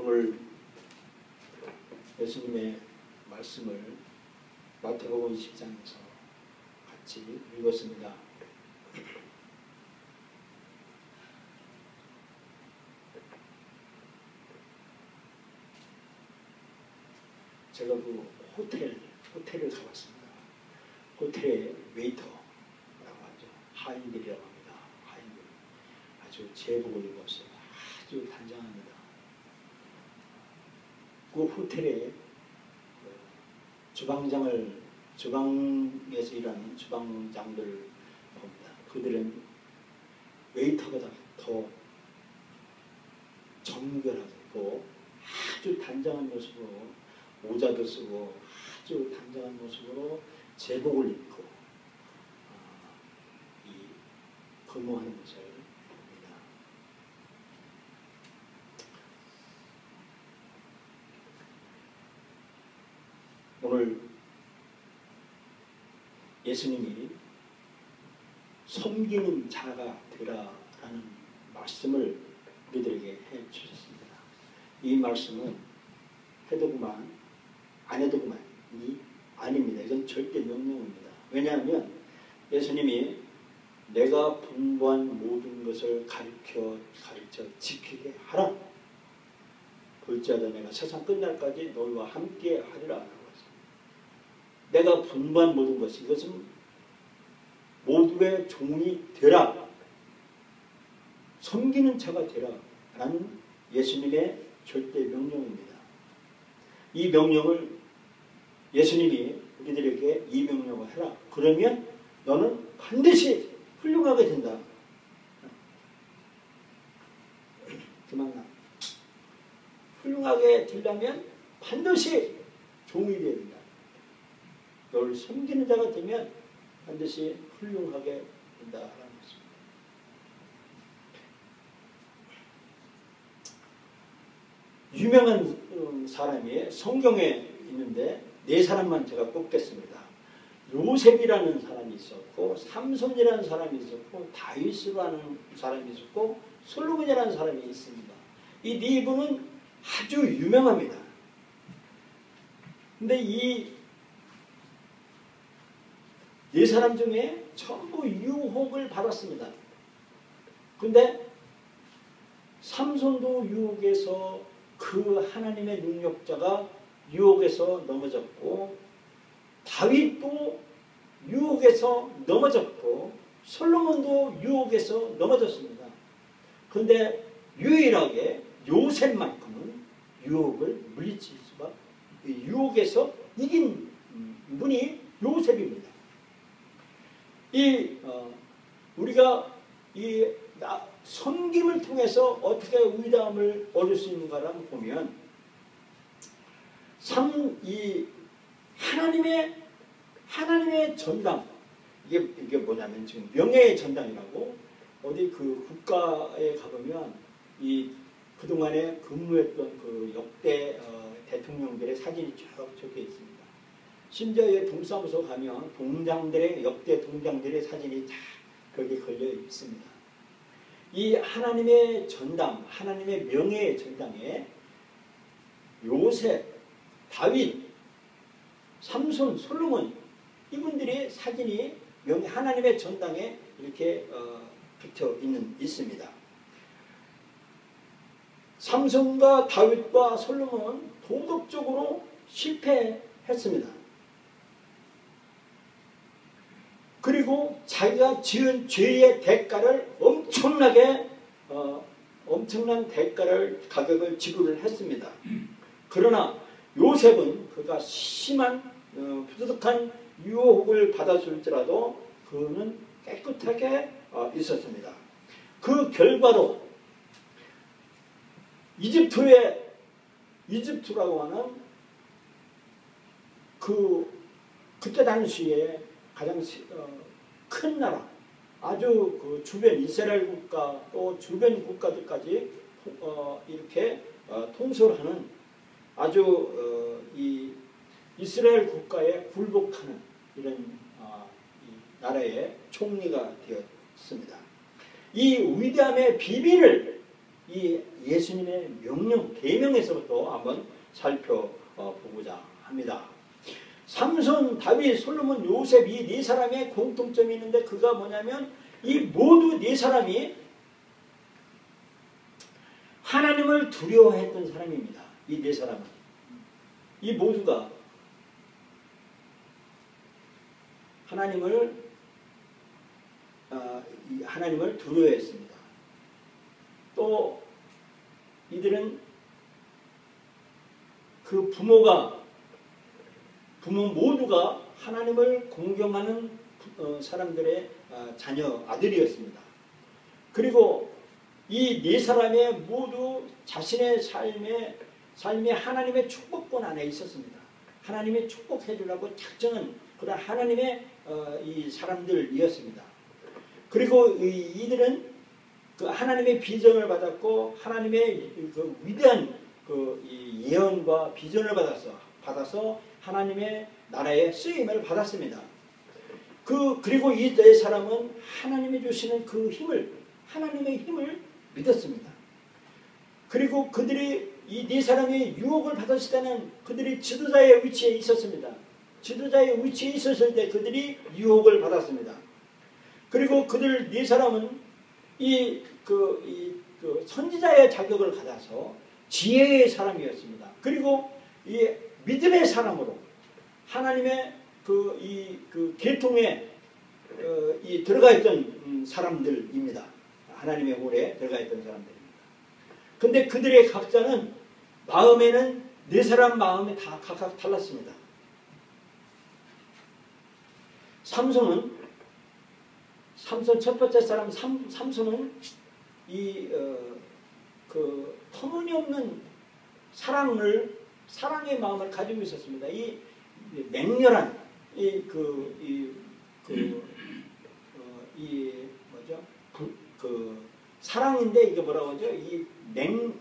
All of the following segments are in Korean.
오늘 예수님의 말씀을 마태복음 20장에서 같이 읽었습니다. 제가 그 호텔을 가봤습니다. 호텔의 웨이터라고 하죠. 하인들이라고 합니다. 하인들. 아주 제복을 입었어요. 아주 단정합니다. 그 호텔의 주방에서 일하는 주방장들 봅니다. 그들은 웨이터보다 더 정결하고 아주 단정한 모습으로 모자도 쓰고 아주 단정한 모습으로 제복을 입고 근무하는 것을 봅니다. 오늘 예수님이 섬기는 자가 되라라는 말씀을 우리들에게 해주셨습니다. 이 말씀은 해도 그만 안 해도 그만이 아닙니다. 이건 절대 명령입니다. 왜냐하면 예수님이 내가 분부한 모든 것을 가르쳐 지키게 하라. 볼지어다 내가 세상 끝날까지 너희와 함께 하리라. 내가 분부한 모든 것, 이것은 모두의 종이 되라. 섬기는 자가 되라. 라는 예수님의 절대 명령입니다. 이 명령을 예수님이 우리들에게 이 명령을 해라. 그러면 너는 반드시 훌륭하게 된다. 그만나. 훌륭하게 되려면 반드시 종이 되어야 된다. 너를 섬기는 자가 되면 반드시 훌륭하게 된다라는 것입니다. 유명한 사람이 성경에 있는데 네 사람만 제가 꼽겠습니다. 요셉이라는 사람이 있었고, 삼손이라는 사람이 있었고, 다윗이라는 사람이 있었고, 솔로몬이라는 사람이 있습니다. 이 네 분은 아주 유명합니다. 근데 이 네 사람 중에 전부 유혹을 받았습니다. 근데 삼손도 유혹에서 그 하나님의 능력자가 유혹에서 넘어졌고, 다윗도 유혹에서 넘어졌고, 솔로몬도 유혹에서 넘어졌습니다. 그런데 유일하게 요셉만큼은 유혹을 물리칠 수가, 유혹에서 이긴 분이 요셉입니다. 우리가 섬김을 통해서 어떻게 의담을 얻을 수 있는가를 보면, 하나님의 전당, 이게 뭐냐면 지금 명예의 전당이라고, 어디 그 국가에 가보면 그동안에 근무했던 그 역대 대통령들의 사진이 쭉 적혀 있습니다. 심지어 동사무소 가면 역대 동장들의 사진이 다 거기에 걸려 있습니다. 이 하나님의 전당, 하나님의 명예의 전당에 요셉, 다윗, 삼손, 솔로몬, 이분들의 사진이 하나님의 전당에 이렇게 붙어 있습니다. 삼손과 다윗과 솔로몬은 도덕적으로 실패했습니다. 그리고 자기가 지은 죄의 대가를 엄청난 대가를, 가격을 지불을 했습니다. 그러나 요셉은 그가 심한 부득한 유혹을 받았을지라도 그는 깨끗하게 있었습니다. 그 결과로 이집트라고 하는 그때 당시에 가장 큰 나라, 아주 그 주변 이스라엘 국가 또 주변 국가들까지 이렇게 통솔하는 아주 이 이스라엘 국가에 굴복하는 이런 이 나라의 총리가 되었습니다. 이 위대함의 비밀을 이 예수님의 명령, 계명에서부터 한번 살펴보고자 합니다. 삼손, 다윗, 솔로몬, 요셉 이 네 사람의 공통점이 있는데 그가 뭐냐면 이 모두 네 사람이 하나님을 두려워했던 사람입니다. 이 네 사람은. 이 모두가 하나님을 두려워했습니다. 또 이들은 그 부모 모두가 하나님을 공경하는 사람들의 자녀 아들이었습니다. 그리고 이 네 사람의 모두 자신의 삶에 하나님의 축복권 안에 있었습니다. 하나님의 축복해 주라고 작정한 그런 하나님의 이 사람들이었습니다. 그리고 이들은 그 하나님의 비전을 받았고 하나님의 그 위대한 그 예언과 비전을 받아서 하나님의 나라에 쓰임을 받았습니다. 그리고 이 네 사람은 하나님이 주시는 그 하나님의 힘을 믿었습니다. 그리고 그들이 이 네 사람이 유혹을 받았을 때는 그들이 지도자의 위치에 있었습니다. 지도자의 위치에 있었을 때 그들이 유혹을 받았습니다. 그리고 그들 네 사람은 그 선지자의 자격을 가져서 지혜의 사람이었습니다. 그리고 이 믿음의 사람으로 하나님의 그 계통에 들어가 있던 사람들입니다. 하나님의 홀에 들어가 있던 사람들입니다. 근데 그들의 각자는 마음에는 네 사람 마음이 다 각각 달랐습니다. 삼손 첫 번째 사람 삼손은 그 터무니없는 사랑의 마음을 가지고 있었습니다. 이 맹렬한 사랑인데 이게 뭐라고 하죠?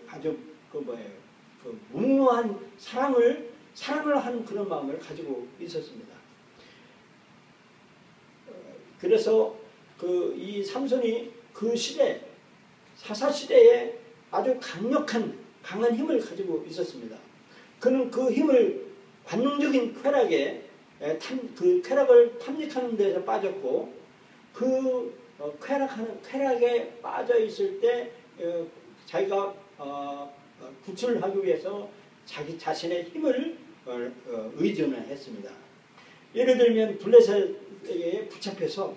아주 무모한 사랑을 한 그런 마음을 가지고 있었습니다. 그래서 이 삼손이 그 시대 사사 시대에 아주 강한 힘을 가지고 있었습니다. 그는 그 힘을 관용적인 쾌락을 탐닉하는 데서 빠졌고 그 쾌락에 빠져 있을 때 자기가 구출하기 위해서 자기 자신의 힘을 의존을 했습니다. 예를 들면 블레셋에게 붙잡혀서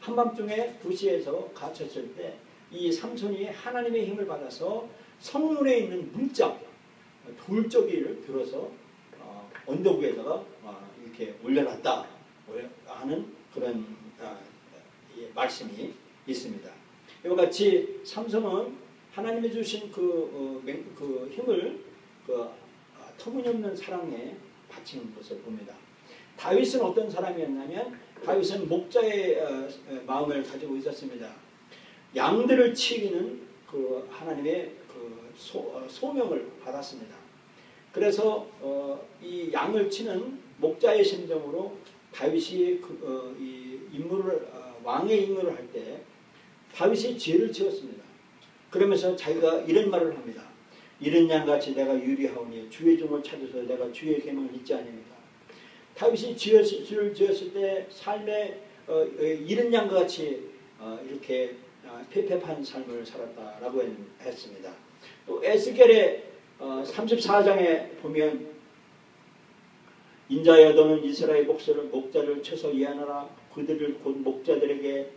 한밤중에 부시에서 갇혔을 때 이 삼손이 하나님의 힘을 받아서 성문에 있는 문짝 돌저기를 들어서 언덕 위에다가 이렇게 올려놨다 하는 그런 말씀이 있습니다. 이와 같이 삼손은 하나님이 주신 그 힘을 터무니없는 사랑에 바친 것을 봅니다. 다윗은 어떤 사람이었냐면 다윗은 목자의 마음을 가지고 있었습니다. 양들을 치기는 그 하나님의 소명을 받았습니다. 그래서 이 양을 치는 목자의 심정으로 다윗이 왕의 임무를 할 때 다윗이 지혜를 지었습니다. 그러면서 자기가 이런 말을 합니다. 이런 양같이 내가 유리하오니 주의 종을 찾아서 내가 주의 계명을 잊지 아니하니까. 다윗이 지혜를 지었을 때 삶에 이런 양과 같이 이렇게 패패한 삶을 살았다라고 했습니다. 또 에스겔의 34장에 보면 인자여 너는 이스라엘 목자를 쳐서 예언하라. 그들을 곧 목자들에게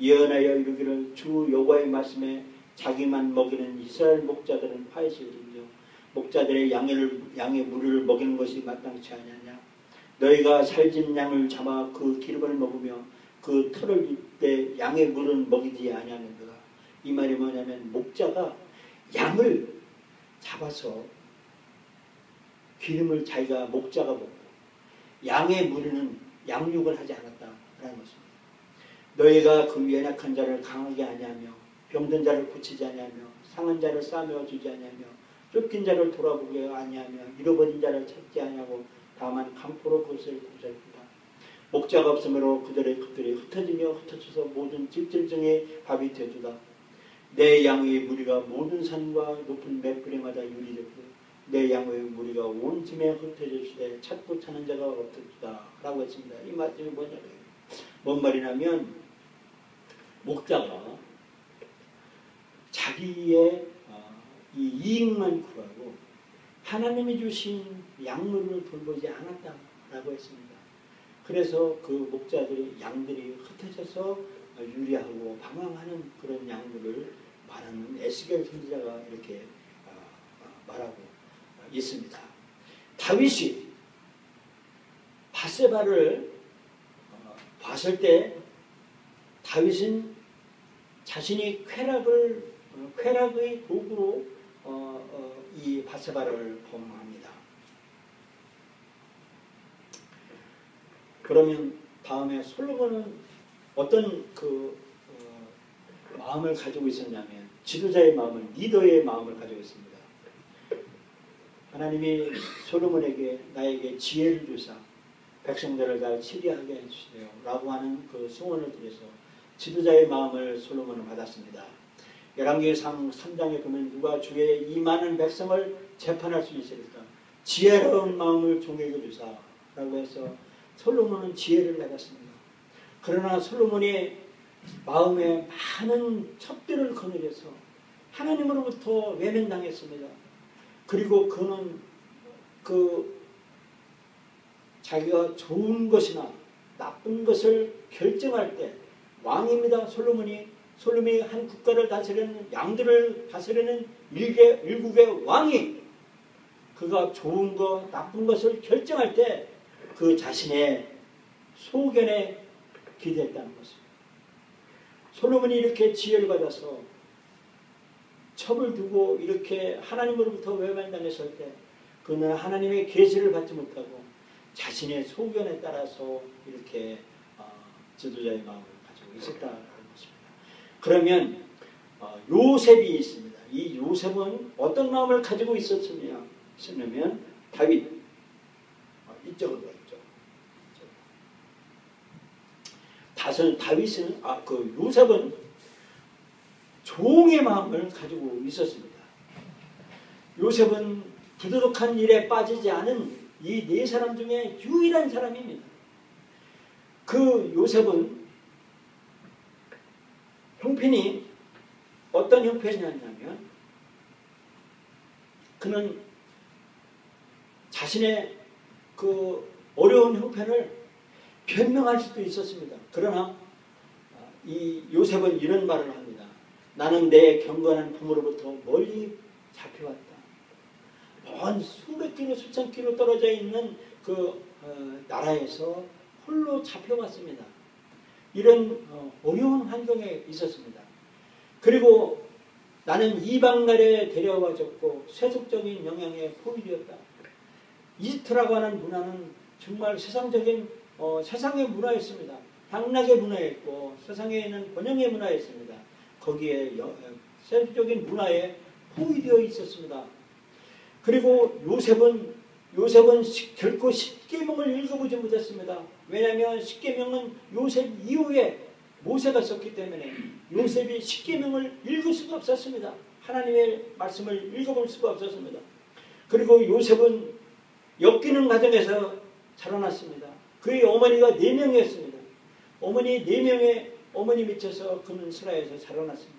예언하여 이르기를 주 여호와의 말씀에 자기만 먹이는 이스라엘 목자들은 화해실지며 목자들의 양의 물을 먹이는 것이 마땅치 아니하냐. 너희가 살진 양을 잡아 그 기름을 먹으며 그 털을 입되 양의 물은 먹이지 아니하는도다. 이 말이 뭐냐면 목자가 양을 잡아서 기름을 자기가 목자가 먹고 양의 물에는 양육을 하지 않았다라는 것입니다. 너희가 그 연약한 자를 강하게 하냐며 병든 자를 고치지 아니하며 상한 자를 싸매어 주지 아니하며 쫓긴 자를 돌아보게 아니하며 잃어버린 자를 찾지 아니하고 다만 강포로 그것을 구설한다. 목자가 없으므로 그들이 흩어지며 흩어져서 모든 집들중에 밥이 되주다. 내 양의 무리가 모든 산과 높은 맷부림마다 유리되고 내 양의 무리가 온 짐에 흩어졌을 때 찾고 찾는 자가 없었다 라고 했습니다. 이 말씀이 뭐냐면 뭔 말이냐면 목자가 자기의 이 이익만 구하고 하나님이 주신 양물을 돌보지 않았다라고 했습니다. 그래서 그 목자들이 양들이 흩어져서 유리하고 방황하는 그런 양물을 말하는 에스겔 선지자가 이렇게 말하고 있습니다. 다윗이 밧세바를 봤을 때 다윗은 자신이 쾌락의 도구로 이 밧세바를 범합니다. 그러면 다음에 솔로몬은 어떤 마음을 가지고 있었냐면 지도자의 마음을, 리더의 마음을 가지고 있습니다. 하나님이 솔로몬에게 나에게 지혜를 주사 백성들을 다 치리하게 해주세요 라고 하는 그 소원을 드려서 지도자의 마음을 솔로몬은 받았습니다. 열왕기상 3장에 보면 누가 주의 이 많은 백성을 재판할 수 있을까? 지혜로운 마음을 종에게 주사 라고 해서 솔로몬은 지혜를 받았습니다. 그러나 솔로몬이 마음에 많은 첩들을 거느려서 하나님으로부터 외면당했습니다. 그리고 그는 자기가 좋은 것이나 나쁜 것을 결정할 때 왕입니다. 솔로몬이 한 국가를 다스리는 양들을 다스리는 일국의 왕이 그가 좋은 것 나쁜 것을 결정할 때 그 자신의 소견에 기대했다는 것입니다. 솔로몬이 이렇게 지혜를 받아서 첩을 두고 이렇게 하나님으로부터 외면당했을 때 그는 하나님의 계시를 받지 못하고 자신의 소견에 따라서 이렇게 지도자의 마음을 가지고 있었다는 것입니다. 그러면 요셉이 있습니다. 이 요셉은 어떤 마음을 가지고 있었으면 다윗 이쪽으로 있죠. 다윗은 요셉은 종의 마음을 가지고 있었습니다. 요셉은 부도덕한 일에 빠지지 않은 이 네 사람 중에 유일한 사람입니다. 그 요셉은 형편이 어떤 형편이었냐면 그는 자신의 그 어려운 형편을 변명할 수도 있었습니다. 그러나 이 요셉은 이런 말을 합니다. 나는 내 경건한 부모로부터 멀리 잡혀왔다. 먼 수백 킬로 수천 킬로 떨어져 있는 그 나라에서 홀로 잡혀왔습니다. 이런 어려운 환경에 있었습니다. 그리고 나는 이방 나라에 데려와졌고 세속적인 영향에 포위되었다. 이집트라고 하는 문화는 정말 세상의 문화였습니다. 향락의 문화였고 세상에는 번영의 문화였습니다. 거기에 세속적인 문화에 포위되어 있었습니다. 그리고 요셉은 결코 십계명을 읽어보지 못했습니다. 왜냐하면 십계명은 요셉 이후에 모세가 썼기 때문에 요셉이 십계명을 읽을 수가 없었습니다. 하나님의 말씀을 읽어볼 수가 없었습니다. 그리고 요셉은 엮이는 가정에서 자라났습니다. 그의 어머니가 4명이었습니다. 어머니 4명의 어머니 밑에서 그는 스라에서 자라났습니다.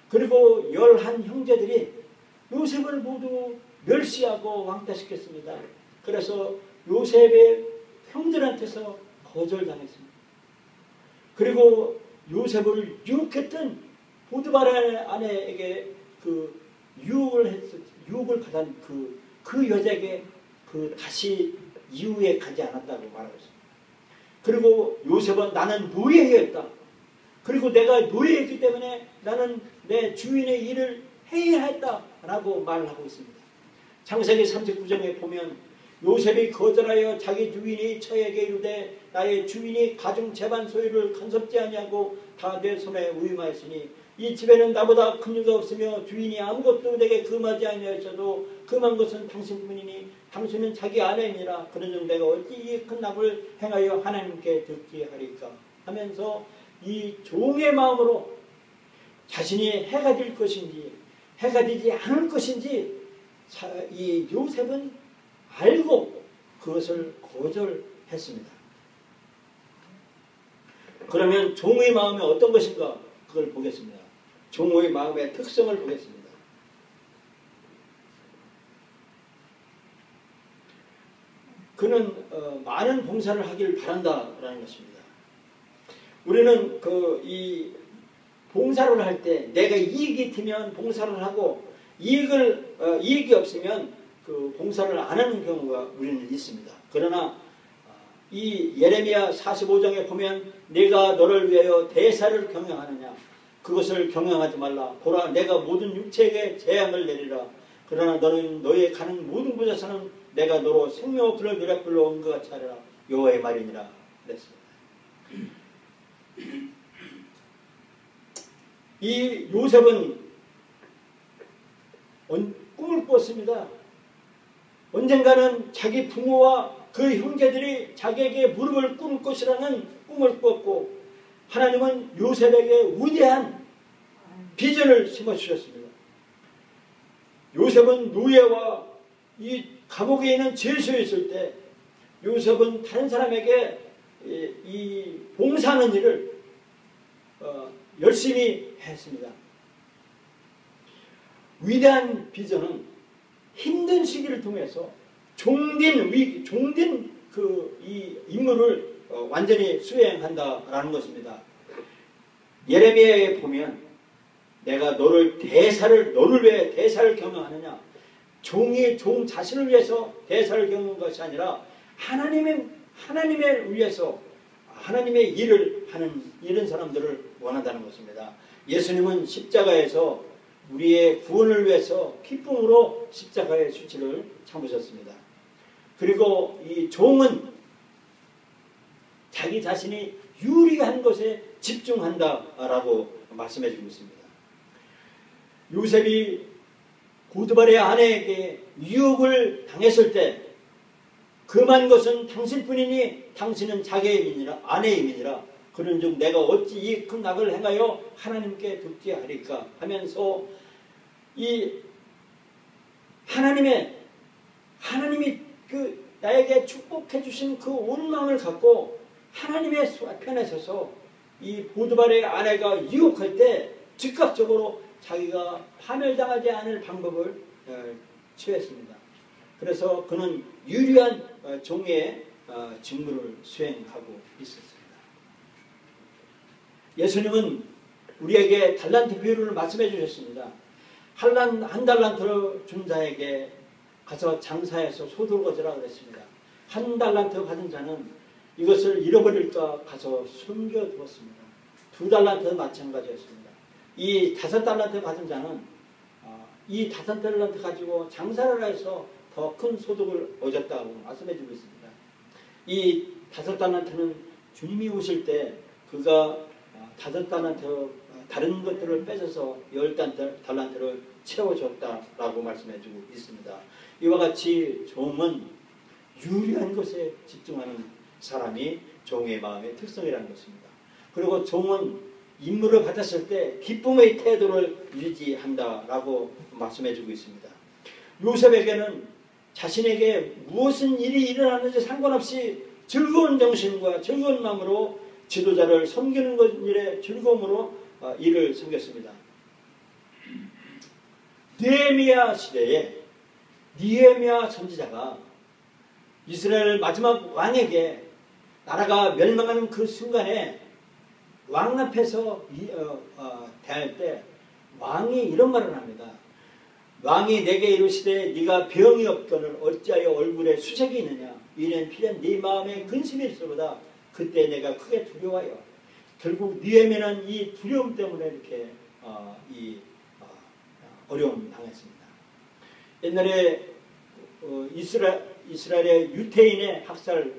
그리고 11 형제들이 요셉을 모두 멸시하고 왕따시켰습니다. 그래서 요셉의 형들한테서 거절당했습니다. 그리고 요셉을 유혹했던 보드바라 아내에게 유혹을 받은 그 여자에게 다시 이후에 가지 않았다고 말하고 있습니다. 그리고 요셉은 나는 노예였다. 그리고 내가 노예였기 때문에 나는 내 주인의 일을 해야 했다라고 말을 하고 있습니다. 창세기 39장에 보면 요셉이 거절하여 자기 주인이 처에게 이르되 나의 주인이 가중 재반 소유를 간섭지 아니하고 다 내 손에 위임하였으니 이 집에는 나보다 큰 이가 없으며 주인이 아무것도 내게 금하지 아니하였어도 금한 것은 당신뿐이니 당신은 자기 아내이니라. 그러므로 내가 어찌 이 큰 납을 행하여 하나님께 듣게 하리까 하면서 이 종의 마음으로 자신이 해가 될 것인지 해가 되지 않을 것인지 이 요셉은 알고 그것을 거절했습니다. 그러면 종의 마음이 어떤 것인가 그걸 보겠습니다. 종의 마음의 특성을 보겠습니다. 그는 많은 봉사를 하길 바란다라는 것입니다. 우리는 이 봉사를 할 때 내가 이익이 되면 봉사를 하고 이익이 없으면 그 봉사를 안 하는 경우가 우리는 있습니다. 그러나 이 예레미야 45장에 보면 내가 너를 위하여 대사를 경영하느냐 그것을 경영하지 말라. 보라 내가 모든 육체에게 재앙을 내리라. 그러나 너는 너의 가는 모든 곳에서는 내가 너로 생명풀을 노래 불러온 것 같이 하리라. 여호와의 말이니라 그랬습니다. 이 요셉은 꿈을 꿨습니다. 언젠가는 자기 부모와 그 형제들이 자기에게 무릎을 꿇을 것이라는 꿈을 꿨고 하나님은 요셉에게 위대한 비전을 심어주셨습니다. 요셉은 노예와 이 감옥에 있는 죄수에 있을 때 요셉은 다른 사람에게 이 봉사하는 일을 열심히 했습니다. 위대한 비전은 힘든 시기를 통해서 종된 이 임무를 완전히 수행한다라는 것입니다. 예레미야에 보면 내가 너를 위해 대사를 경영하느냐 종 자신을 위해서 대사를 경영한 것이 아니라 하나님을 위해서 하나님의 일을 하는 이런 사람들을 원한다는 것입니다. 예수님은 십자가에서 우리의 구원을 위해서 기쁨으로 십자가의 수치를 참으셨습니다. 그리고 이 종은 자기 자신이 유리한 것에 집중한다라고 말씀해 주고 있습니다. 요셉이 보디발의 아내에게 유혹을 당했을 때 금한 것은 당신뿐이니 당신은 자기의 아내의 임이니라. 그런즉 내가 어찌 이 큰 악을 행하여 하나님께 득죄하리까 하면서 이 하나님이 그 나에게 축복해 주신 그 온 마음을 갖고 하나님의 편에 서서 이 보디발의 아내가 유혹할 때 즉각적으로 자기가 파멸당하지 않을 방법을 취했습니다. 그래서 그는 유리한 종의 직무를 수행하고 있었습니다. 예수님은 우리에게 달란트 비유를 말씀해 주셨습니다. 한 달란트를 준 자에게 가서 장사해서 소득을 거두라 그랬습니다. 한 달란트 받은 자는 이것을 잃어버릴까 가서 숨겨두었습니다. 2달란트도 마찬가지였습니다. 이 5달란트 받은 자는 이 5달란트 가지고 장사를 해서 더 큰 소득을 얻었다고 말씀해 주고 있습니다. 이 5달란트는 주님이 오실 때 그가 5달란트 다른 것들을 뺏어서 10달란트를 채워줬다라고 말씀해 주고 있습니다. 이와 같이 종은 유리한 것에 집중하는 사람이 종의 마음의 특성이라는 것입니다. 그리고 종은 임무를 받았을 때 기쁨의 태도를 유지한다라고 말씀해 주고 있습니다. 요셉에게는 자신에게 무슨 일이 일어나는지 상관없이 즐거운 정신과 즐거운 마음으로 지도자를 섬기는 것 일에 즐거움으로 일을 섬겼습니다. 느헤미야 시대에 느헤미야 선지자가 이스라엘 마지막 왕에게 나라가 멸망하는 그 순간에 왕 앞에서 대할 때 왕이 이런 말을 합니다. 왕이 내게 이르시되 네가 병이 없거늘 어찌하여 얼굴에 수색이 있느냐 이는 필연 네 마음에 근심이 있으로다. 그때 내가 크게 두려워요. 결국 느헤미야는 이 두려움 때문에 이렇게 어려움 당했습니다. 옛날에 이스라엘의 유태인의 학살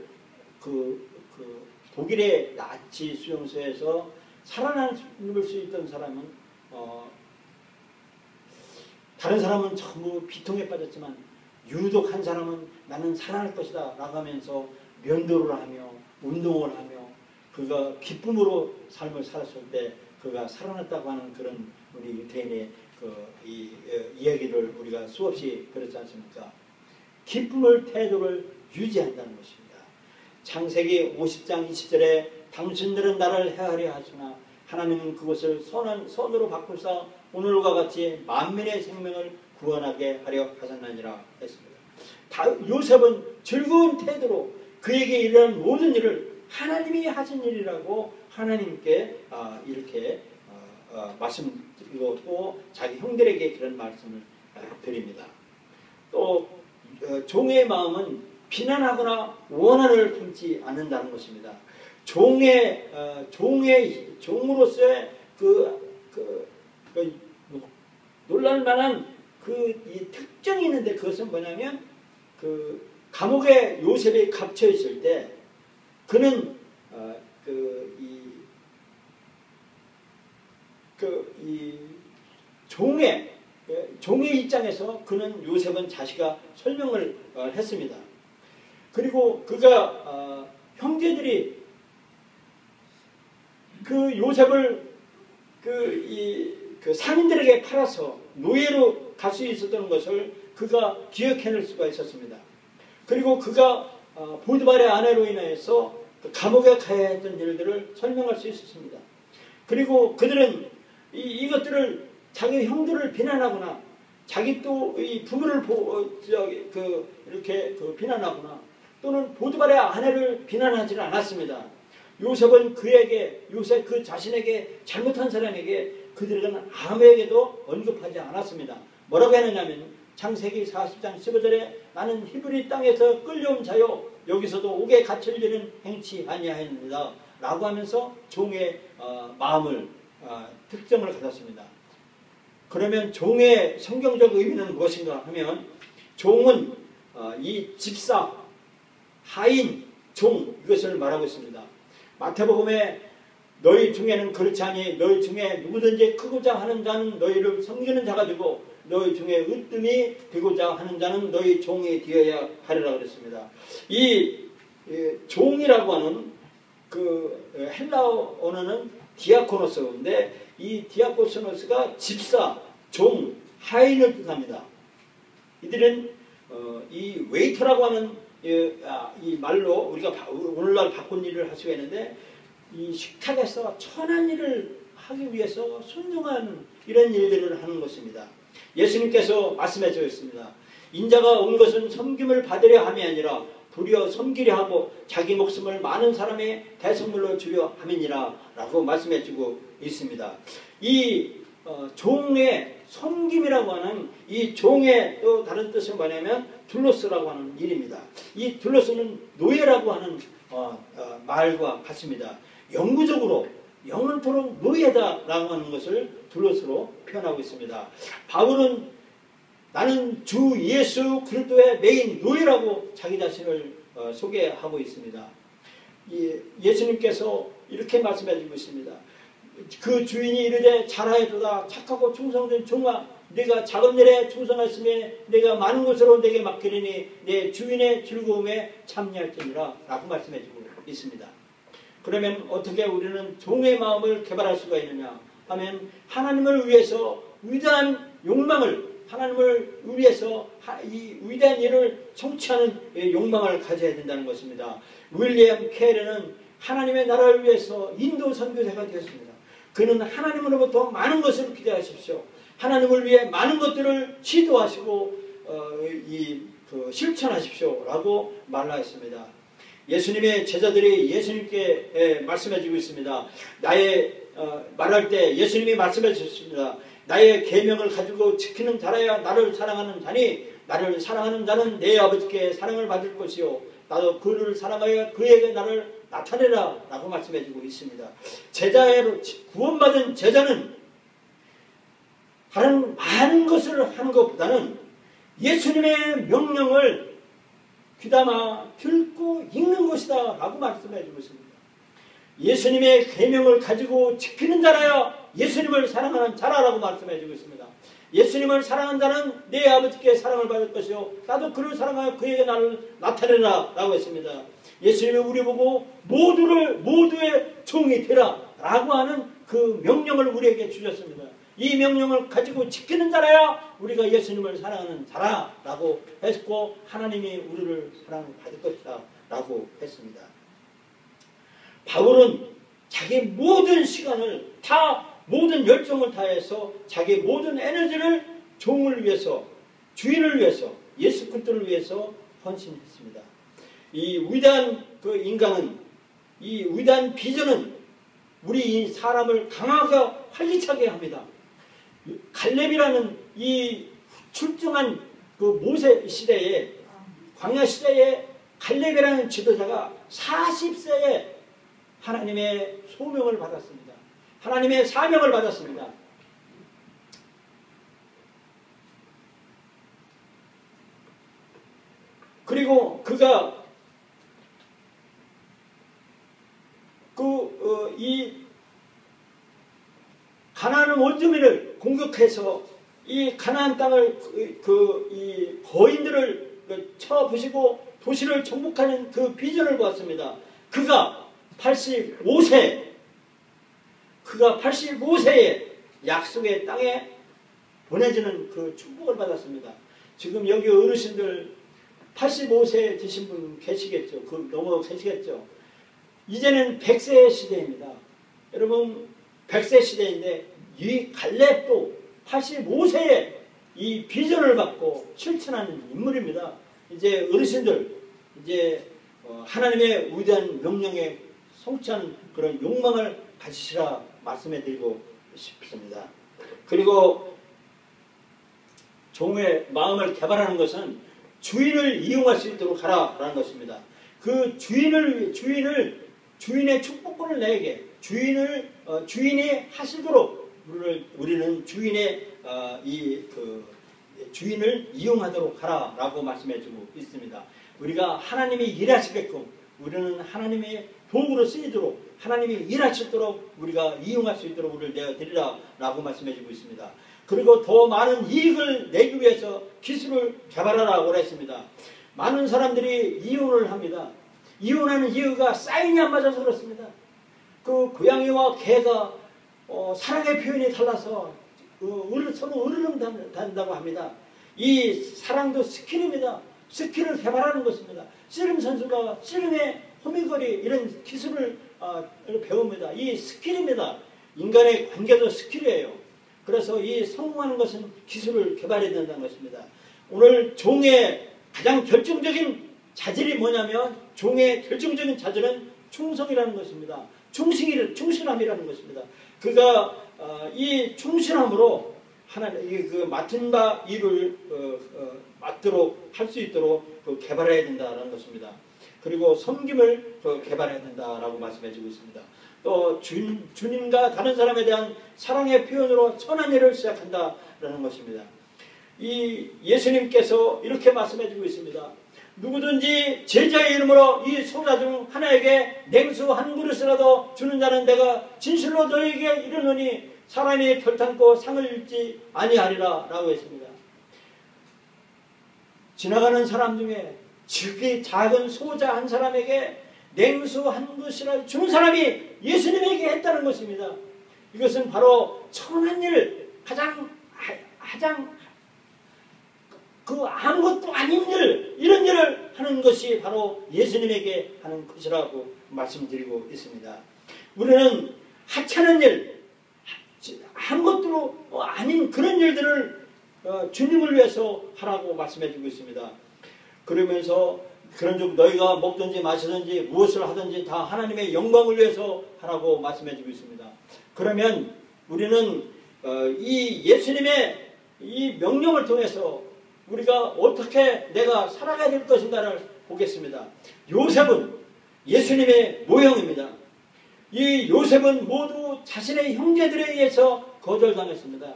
독일의 나치 수용소에서 살아남을 수 있던 사람은 다른 사람은 전부 비통에 빠졌지만 유독 한 사람은 나는 살아날 것이다 라고 하면서 면도를 하며 운동을 하며 그가 기쁨으로 삶을 살았을 때 그가 살아났다고 하는 그런 우리 유태인의 이 이야기를 우리가 수없이 들었지 않습니까? 기쁨을 태도를 유지한다는 것입니다. 창세기 50장 20절에 당신들은 나를 해하려 하시나 하나님은 그것을 선으로 바꾸사 오늘과 같이 만민의 생명을 구원하게 하려 하셨느니라 했습니다. 요셉은 즐거운 태도로 그에게 일어난 모든 일을 하나님이 하신 일이라고 하나님께 이렇게 말씀드리고 또 자기 형들에게 그런 말씀을 드립니다. 또 종의 마음은 비난하거나 원한을 품지 않는다는 것입니다. 종으로서의 놀랄만한 이 특징이 있는데 그것은 뭐냐면 감옥에 요셉이 갇혀 있을 때 그는 종의 입장에서 그는 요셉은 자기가 설명을 했습니다. 그리고 그가 형제들이 그 요셉을 상인들에게 팔아서 노예로 갈 수 있었던 것을 그가 기억해낼 수가 있었습니다. 그리고 그가 보디발의 아내로 인해서 감옥에 가야 했던 일들을 설명할 수 있었습니다. 그리고 그들은 이것들을 자기 형들을 비난하거나 자기 또 이 부모를 이렇게 비난하거나 또는 보디발의 아내를 비난하지는 않았습니다. 요셉은 요셉 그 자신에게 잘못한 사람에게 그들은 아무에게도 언급하지 않았습니다. 뭐라고 했느냐면 창세기 40장 15절에 나는 히브리 땅에서 끌려온 자요 여기서도 옥에 갇힐 일은 행치 아니하였느니라 라고 하면서 종의 마음을 특정을 가졌습니다. 그러면 종의 성경적 의미는 무엇인가 하면 종은 이 집사, 하인, 종 이것을 말하고 있습니다. 마태복음에 너희 중에는 그렇지 아니 너희 중에 누구든지 크고자 하는 자는 너희를 섬기는 자가 되고 너희 중에 으뜸이 되고자 하는 자는 너희 종이 되어야 하리라 그랬습니다. 이 종이라고 하는 그 헬라어 언어는 디아코노스인데 이 디아코노스가 집사, 종, 하인을 뜻합니다. 이들은 이 웨이터라고 하는 이 말로 우리가 오늘날 바꾼 일을 할 수가 있는데 이 식탁에서 천한 일을 하기 위해서 순종하는 이런 일들을 하는 것입니다. 예수님께서 말씀해 주셨습니다. 인자가 온 것은 섬김을 받으려 함이 아니라 도리어 섬기려 하고 자기 목숨을 많은 사람의 대속물로 주려 함이니라 라고 말씀해 주고 있습니다. 이 종의 섬김이라고 하는 이 종의 또 다른 뜻은 뭐냐면 둘로스라고 하는 일입니다. 이 둘로스는 노예라고 하는 말과 같습니다. 영구적으로 영원토록 노예다라고 하는 것을 둘로스로 표현하고 있습니다. 바울은 나는 주 예수 그리스도의 메인 노예라고 자기 자신을 소개하고 있습니다. 예수님께서 이렇게 말씀해 주고 있습니다. 그 주인이 이르되 잘하였도다 착하고 충성된 종아 내가 작은 일에 충성하였으며 내가 많은 것으로 내게 맡기리니 내 주인의 즐거움에 참여할지니라 라고 말씀해 주고 있습니다. 그러면 어떻게 우리는 종의 마음을 개발할 수가 있느냐 하면 하나님을 위해서 위대한 욕망을 하나님을 위해서 이 위대한 일을 성취하는 욕망을 가져야 된다는 것입니다. 윌리엄 캐리는 하나님의 나라를 위해서 인도 선교사가 되었습니다. 그는 하나님으로부터 많은 것을 기대하십시오. 하나님을 위해 많은 것들을 시도하시고 실천하십시오 라고 말하였습니다. 예수님의 제자들이 예수님께 말씀해 주고 있습니다. 말할 때 예수님이 말씀해 주셨습니다. 나의 계명을 가지고 지키는 자라야 나를 사랑하는 자니 나를 사랑하는 자는 내 아버지께 사랑을 받을 것이요 나도 그를 사랑하여 그에게 나를 나타내라 라고 말씀해 주고 있습니다. 구원받은 제자는 다른 많은 것을 하는 것보다는 예수님의 명령을 귀담아 듣고 읽는 것이다 라고 말씀해 주고 있습니다. 예수님의 계명을 가지고 지키는 자라야 예수님을 사랑하는 자라라고 말씀해 주고 있습니다. 예수님을 사랑하는 자는 내 아버지께 사랑을 받을 것이요 나도 그를 사랑하여 그에게 나를 나타내라 라고 했습니다. 예수님이 우리 보고 모두의 종이 되라 라고 하는 그 명령을 우리에게 주셨습니다. 이 명령을 가지고 지키는 자라야 우리가 예수님을 사랑하는 자라라고 했고 하나님이 우리를 사랑받을 것이다 라고 했습니다. 바울은 자기 모든 시간을 모든 열정을 다해서 자기 모든 에너지를 종을 위해서, 주인을 위해서, 예수 그리스도를 위해서 헌신했습니다. 이 위대한 그 인간은, 이 위대한 비전은 우리 이 사람을 강하게 활기차게 합니다. 갈렙이라는 이 출중한 그 모세 시대에, 광야 시대에 갈렙이라는 지도자가 40세에 하나님의 소명을 받았습니다. 하나님의 사명을 받았습니다. 그리고 그가 이 가나안 원주민을 공격해서 이 가나안 땅을 이 거인들을 쳐부시고 도시를 정복하는 그 비전을 보았습니다. 그가 85세에 약속의 땅에 보내지는 그 축복을 받았습니다. 지금 여기 어르신들 85세 되신 분 계시겠죠? 넘어 계시겠죠? 이제는 100세 시대입니다. 여러분 100세 시대인데 이 갈렙도 85세에 이 비전을 받고 실천하는 인물입니다. 이제 어르신들 이제 하나님의 위대한 명령에 성취하는 그런 욕망을 가지시라 말씀해 드리고 싶습니다. 그리고 종의 마음을 개발하는 것은 주인을 이용할 수 있도록 하라라는 것입니다. 그 주인의 축복권을 내게 주인이 하시도록 우리는 주인을 이용하도록 하라라고 말씀해주고 있습니다. 우리가 하나님이 일하시게끔 우리는 하나님의 도구로 쓰이도록 하나님이 일하시도록 우리가 이용할 수 있도록 우리를 내어드리라라고 말씀해주고 있습니다. 그리고 더 많은 이익을 내기 위해서 기술을 개발하라고 했습니다. 많은 사람들이 이혼을 합니다. 이혼하는 이유가 사인이 안 맞아서 그렇습니다. 그 고양이와 개가 사랑의 표현이 달라서 서로 으르렁 단다고 합니다. 이 사랑도 스킬입니다. 스킬을 개발하는 것입니다. 씨름 선수가 씨름의 호미거리 이런 기술을 배웁니다. 이 스킬입니다. 인간의 관계도 스킬이에요. 그래서 이 성공하는 것은 기술을 개발해야 된다는 것입니다. 오늘 종의 가장 결정적인 자질이 뭐냐면 종의 결정적인 자질은 충성이라는 것입니다. 충실함이라는 것입니다. 그가 이 충실함으로 하나님 맡은 바 일을 맡도록 할 수 있도록 개발해야 된다는 것입니다. 그리고 섬김을 개발해야 된다라고 말씀해주고 있습니다. 또 주님과 다른 사람에 대한 사랑의 표현으로 선한 일을 시작한다라는 것입니다. 이 예수님께서 이렇게 말씀해주고 있습니다. 누구든지 제자의 이름으로 이 소자 중 하나에게 냉수 한 그릇이라도 주는 자는 내가 진실로 너에게 이르노니 사람이 결탄코 상을 잃지 아니하리라 라고 했습니다. 지나가는 사람 중에 지극히 작은 소자 한 사람에게 냉수 한 그릇이라도 주는 사람이 예수님에게 했다는 것입니다. 이것은 바로 천한 일, 가장 아무것도 아닌 일, 이런 일을 하는 것이 바로 예수님에게 하는 것이라고 말씀드리고 있습니다. 우리는 하찮은 일, 아무것도 아닌 그런 일들을 주님을 위해서 하라고 말씀해주고 있습니다. 그러면서 그런즉 너희가 먹든지 마시든지 무엇을 하든지 다 하나님의 영광을 위해서 하라고 말씀해주고 있습니다. 그러면 우리는 이 예수님의 이 명령을 통해서 우리가 어떻게 내가 살아가야 될 것인가를 보겠습니다. 요셉은 예수님의 모형입니다. 이 요셉은 모두 자신의 형제들에 의해서 거절당했습니다.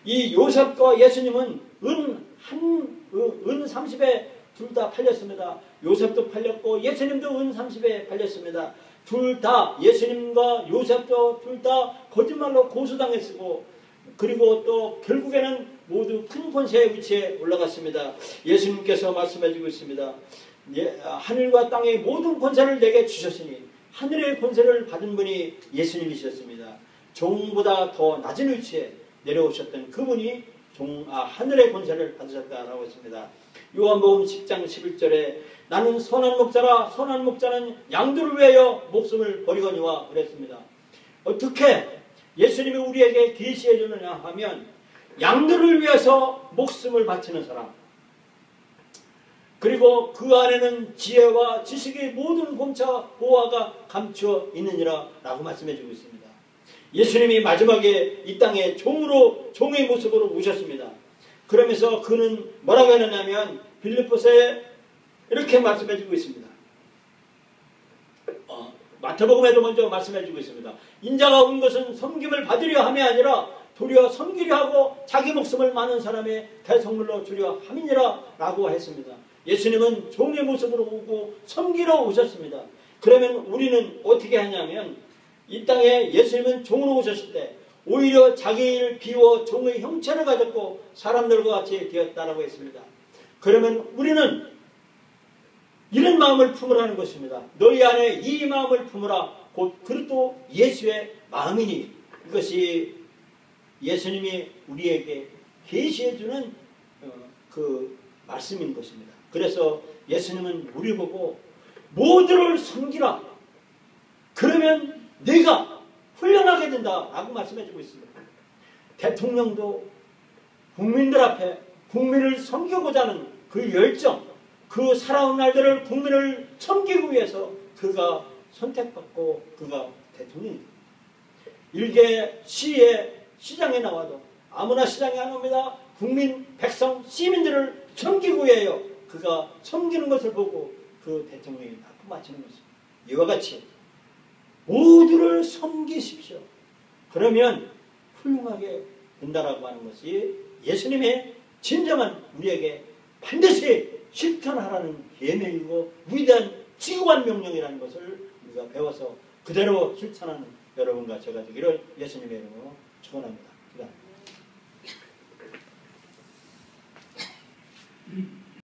이 요셉과 예수님은 은 30에 둘 다 팔렸습니다. 요셉도 팔렸고 예수님도 은 30에 팔렸습니다. 둘 다 예수님과 요셉도 둘 다 거짓말로 고소당했고 그리고 또 결국에는 모두 큰 권세의 위치에 올라갔습니다. 예수님께서 말씀해주고 있습니다. 하늘과 땅의 모든 권세를 내게 주셨으니 하늘의 권세를 받은 분이 예수님이셨습니다. 종보다 더 낮은 위치에 내려오셨던 그분이 하늘의 권세를 받으셨다라고 했습니다. 요한복음 10장 11절에 나는 선한 목자라 선한 목자는 양들을 위하여 목숨을 버리거니와 그랬습니다. 어떻게 예수님이 우리에게 계시해 주느냐 하면 양들을 위해서 목숨을 바치는 사람, 그리고 그 안에는 지혜와 지식의 모든 범차 보화가 감추어 있느니라 라고 말씀해 주고 있습니다. 예수님이 마지막에 이 땅에 종의 모습으로 오셨습니다. 그러면서 그는 뭐라고 했느냐면 빌립보서에 이렇게 말씀해 주고 있습니다. 마태복음에도 먼저 말씀해 주고 있습니다. 인자가 온 것은 섬김을 받으려 함이 아니라 도리어 섬기려 하고 자기 목숨을 많은 사람의 대성물로 주려 함이니라 라고 했습니다. 예수님은 종의 모습으로 오고 섬기러 오셨습니다. 그러면 우리는 어떻게 하냐면 이 땅에 예수님은 종으로 오셨을 때 오히려 자기를 비워 종의 형체를 가졌고 사람들과 같이 되었다라고 했습니다. 그러면 우리는 이런 마음을 품으라는 것입니다. 너희 안에 이 마음을 품으라. 곧 그리스도 예수의 마음이니, 이것이 예수님이 우리에게 계시해 주는 그 말씀인 것입니다. 그래서 예수님은 우리 보고 모두를 섬기라. 그러면 내가 훈련하게 된다라고 말씀해 주고 있습니다. 대통령도 국민들 앞에 국민을 섬기고자 하는 그 열정, 그 살아온 날들을 국민을 섬기기 위해서 그가 선택받고 그가 대통령이 됩니다. 일개 시장에 나와도 아무나 시장에 안 옵니다. 국민, 백성, 시민들을 섬기기 위하여 그가 섬기는 것을 보고 그 대통령이 납품하시는 것입니다. 이와 같이 모두를 섬기십시오. 그러면 훌륭하게 된다라고 하는 것이 예수님의 진정한 우리에게 반드시 실천하라는 계명이고 위대한 지구관 명령이라는 것을 우리가 배워서 그대로 실천하는 여러분과 제가 되기를 예수님의 이름으로 축원합니다. 기도합니다.